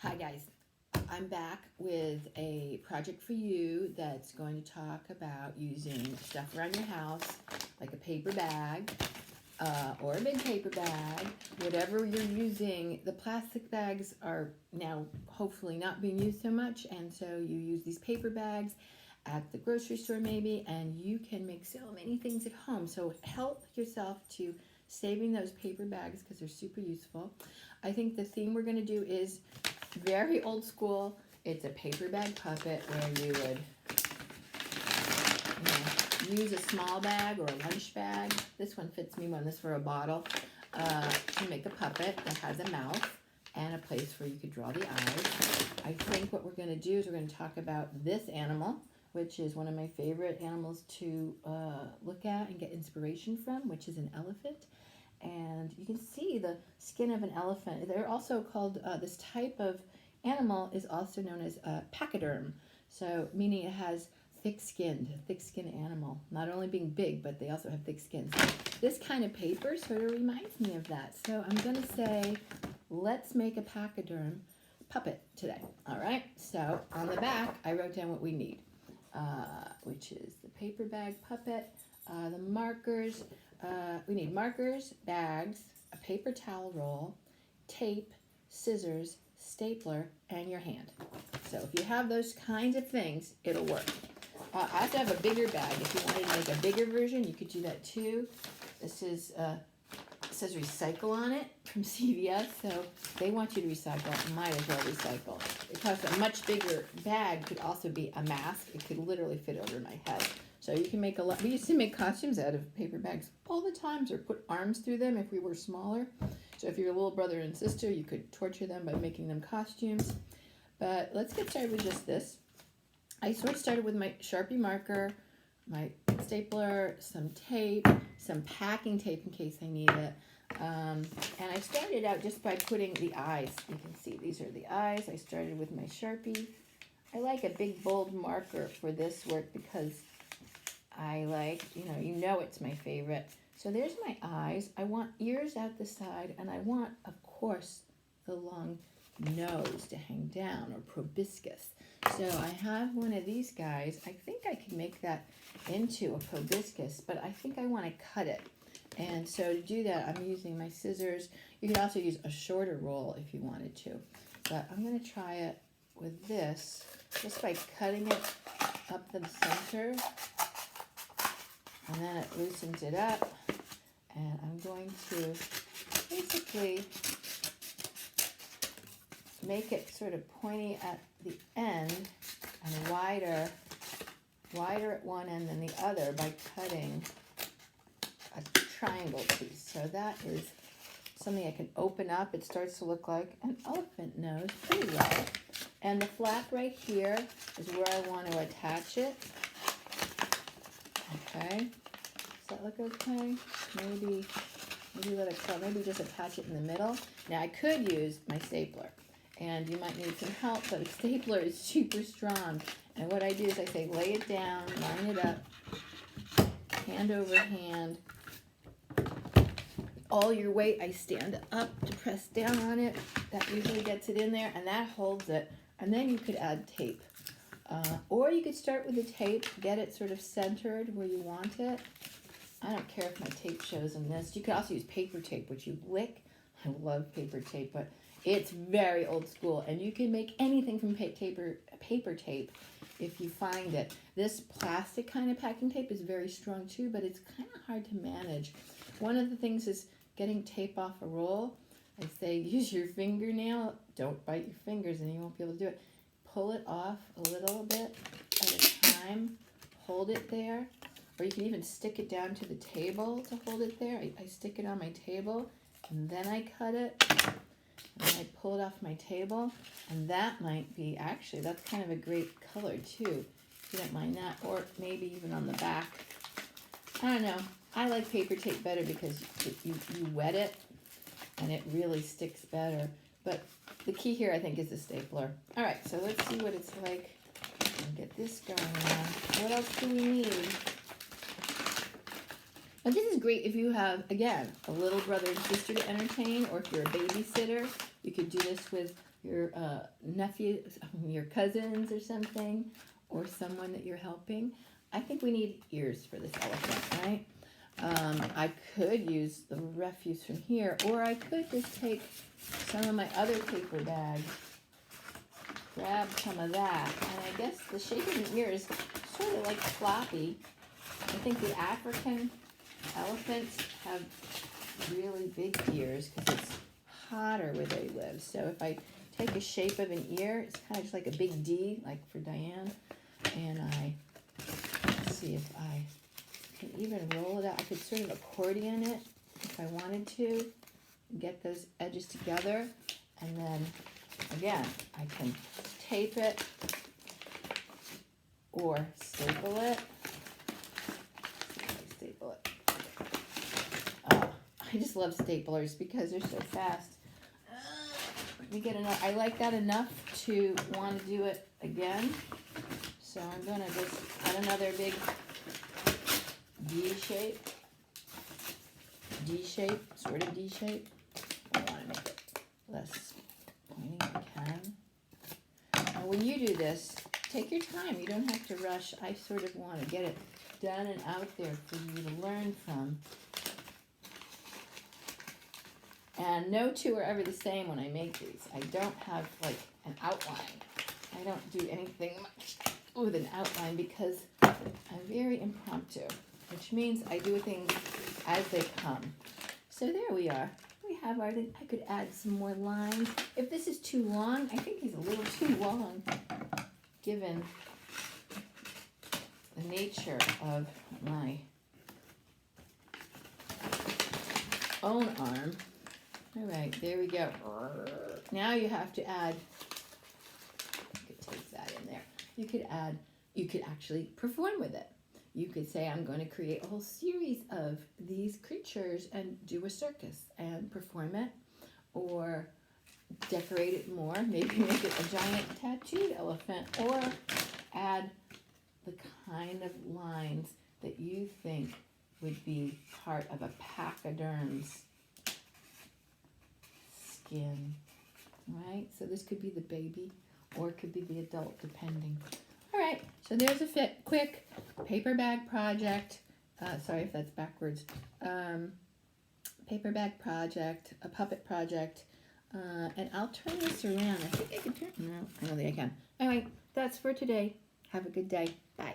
Hi guys, I'm back with a project for you that's going to talk about using stuff around your house, like a paper bag or a big paper bag, whatever you're using. The plastic bags are now hopefully not being used so much, and so you use these paper bags at the grocery store maybe, and you can make so many things at home. So help yourself to saving those paper bags because they're super useful. I think the theme we're going to do is very old school. It's a paper bag puppet where you would use a small bag or a lunch bag. This one fits me more than this for a bottle. To make a puppet that has a mouth and a place where you could draw the eyes. I think what we're going to do is we're going to talk about this animal, which is one of my favorite animals to look at and get inspiration from, which is an elephant. And you can see the skin of an elephant. They're also called, this type of animal is also known as pachyderm. So meaning it has thick-skinned animal. Not only being big, but they also have thick skin. So this kind of paper sort of reminds me of that. So I'm going to say, let's make a pachyderm puppet today. All right, so on the back, I wrote down what we need, which is the paper bag puppet, the markers. We need markers, bags, a paper towel roll, tape, scissors, stapler, and your hand. So if you have those kinds of things, it'll work. I have to have a bigger bag. If you wanted to make a bigger version, you could do that too. This is, it says recycle on it from CVS, so they want you to recycle. Might as well recycle. Because a much bigger bag could also be a mask. It could literally fit over my head. So you can make a lot. We used to make costumes out of paper bags all the time, or put arms through them if we were smaller. So if you're a little brother and sister, you could torture them by making them costumes. But let's get started with just this. I sort of started with my Sharpie marker, my stapler, some tape, some packing tape in case I need it. And I started out just by putting the eyes. You can see these are the eyes. I started with my Sharpie. I like a big bold marker for this work because I like, you know it's my favorite. So there's my eyes. I want ears out the side, and I want, of course, the long nose to hang down, or proboscis. So I have one of these guys. I think I can make that into a proboscis, but I think I want to cut it. And so to do that, I'm using my scissors. You could also use a shorter roll if you wanted to. But I'm going to try it with this, just by cutting it up the center. And then it loosens it up. And I'm going to basically make it sort of pointy at the end and wider at one end than the other by cutting a triangle piece. So that is something I can open up. It starts to look like an elephant nose pretty well. And the flap right here is where I want to attach it. Okay. Does that look okay? Maybe let it go. Maybe just attach it in the middle. Now I could use my stapler, and you might need some help, but a stapler is super strong. And what I do is I say lay it down, line it up, hand over hand. All your weight, I stand up to press down on it. That usually gets it in there, and that holds it. And then you could add tape. Or you could start with the tape, get it sort of centered where you want it. I don't care if my tape shows in this. You could also use paper tape, which you lick. I love paper tape, but it's very old school. And you can make anything from paper tape if you find it. This plastic kind of packing tape is very strong too, but it's kind of hard to manage. One of the things is getting tape off a roll. I say use your fingernail. Don't bite your fingers and you won't be able to do it. Pull it off a little bit at a time. Hold it there. Or you can even stick it down to the table to hold it there. I stick it on my table, and then I cut it, and then I pull it off my table. And that might be, actually, that's kind of a great color too, if you don't mind that. Or maybe even on the back. I don't know. I like paper tape better because you wet it, and it really sticks better. But the key here, I think, is the stapler. All right, so let's see what it's like. And get this going on. What else do we need? Now this is great if you have, again, a little brother and sister to entertain, or if you're a babysitter. You could do this with your nephew, your cousins or something, or someone that you're helping. I think we need ears for this elephant, right? I could use the refuse from here, or I could just take some of my other paper bags, grab some of that, and I guess the shape of the ear is sort of like floppy. I think the African elephants have really big ears because it's hotter where they live. So if I take a shape of an ear, it's kind of just like a big D, like for Diane, and let's see if I can even roll it out. I could sort of accordion it if I wanted to, get those edges together, and then again, I can tape it or staple it. Staple it. I just love staplers because they're so fast. Let me get enough. I like that enough to want to do it again. So I'm going to just add another big D shape, sort of D shape. I want to make it less pointy if I can. Now when you do this, take your time. You don't have to rush. I sort of want to get it done and out there for you to learn from. And no two are ever the same when I make these. I don't have like an outline. I don't do anything much with an outline because I'm very impromptu, which means I do things as they come. So there we are. We have our, I could add some more lines. If this is too long, I think he's a little too long given the nature of my own arm. All right, there we go. Now you have to add, you could take that in there. You could actually perform with it. You could say, I'm going to create a whole series of these creatures and do a circus and perform it, or decorate it more, maybe make it a giant tattooed elephant, or add the kind of lines that you think would be part of a pachyderm's skin, right? So this could be the baby or it could be the adult, depending. All right, so there's a quick paper bag project. Sorry if that's backwards. Paper bag project, a puppet project, and I'll turn this around. I think I can turn, no, I don't think I can. Anyway, that's for today. Have a good day. Bye.